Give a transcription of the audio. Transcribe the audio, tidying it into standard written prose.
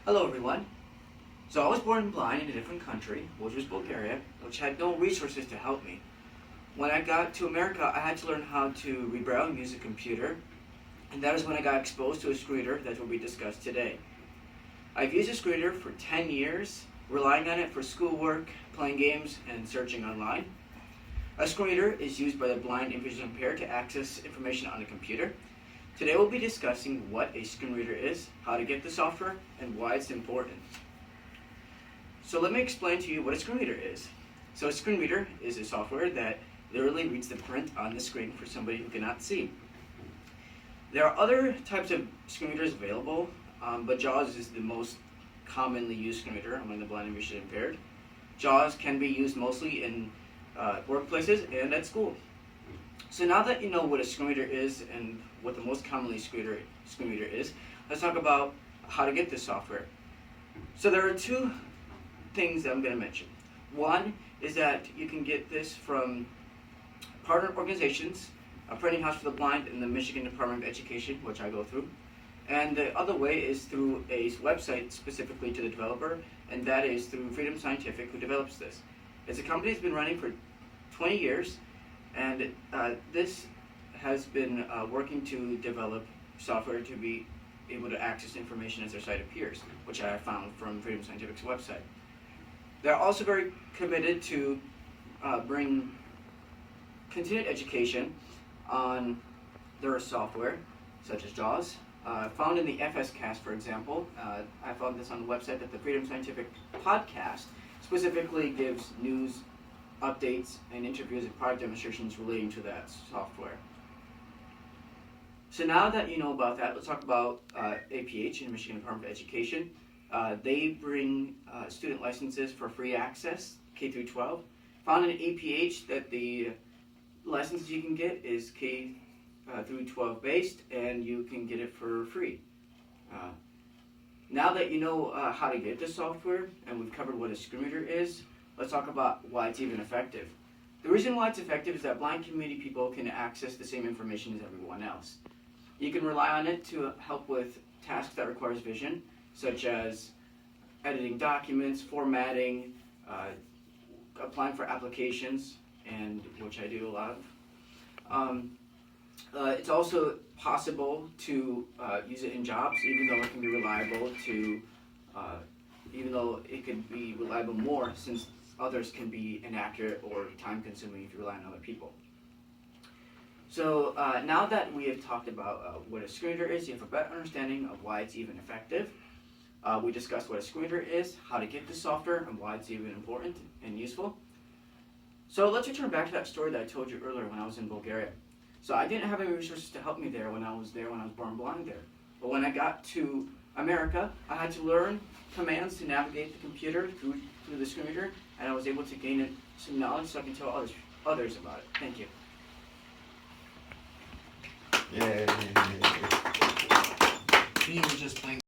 Hello everyone. So I was born blind in a different country, which was Bulgaria, which had no resources to help me. When I got to America, I had to learn how to read Braille and use a computer, and that is when I got exposed to a screen reader that will be discussed today. I've used a screen reader for 10 years, relying on it for schoolwork, playing games, and searching online. A screen reader is used by the blind and visually impaired to access information on a computer. Today we'll be discussing what a screen reader is, how to get the software, and why it's important. So let me explain to you what a screen reader is. So a screen reader is a software that literally reads the print on the screen for somebody who cannot see. There are other types of screen readers available, but JAWS is the most commonly used screen reader among the blind and visually impaired. JAWS can be used mostly in workplaces and at school. So now that you know what a screen reader is and what the most commonly screen reader is, let's talk about how to get this software. So there are two things that I'm going to mention. One is that you can get this from partner organizations, a printing house for the blind, and the Michigan Department of Education, which I go through. And the other way is through a website specifically to the developer, and that is through Freedom Scientific, who develops this. It's a company that's been running for 20 years, and this has been working to develop software to be able to access information as their site appears, which I have found from Freedom Scientific's website. They're also very committed to bring continued education on their software, such as JAWS. Found in the FSCast, for example, I found this on the website that the Freedom Scientific podcast specifically gives news, updates, and interviews and product demonstrations relating to that software. So now that you know about that, let's talk about APH, in Michigan Department of Education. They bring student licenses for free access, K through 12. Found in APH that the licenses you can get is K through 12 based, and you can get it for free. Now that you know how to get the software, and we've covered what a screen reader is, let's talk about why it's even effective. The reason why it's effective is that blind community people can access the same information as everyone else. You can rely on it to help with tasks that requires vision, such as editing documents, formatting, applying for applications, and which I do a lot of. It's also possible to use it in jobs, even though it can be reliable even though it could be reliable more, since others can be inaccurate or time-consuming if you rely on other people. So now that we have talked about what a screen reader is, you have a better understanding of why it's even effective. We discussed what a screen reader is, how to get the software, and why it's even important and useful. So let's return back to that story that I told you earlier when I was in Bulgaria. So I didn't have any resources to help me there when I was born blind there. But when I got to America, I had to learn commands to navigate the computer through the screen reader, and I was able to gain some knowledge so I can tell others about it. Thank you. Yay. He was just playing.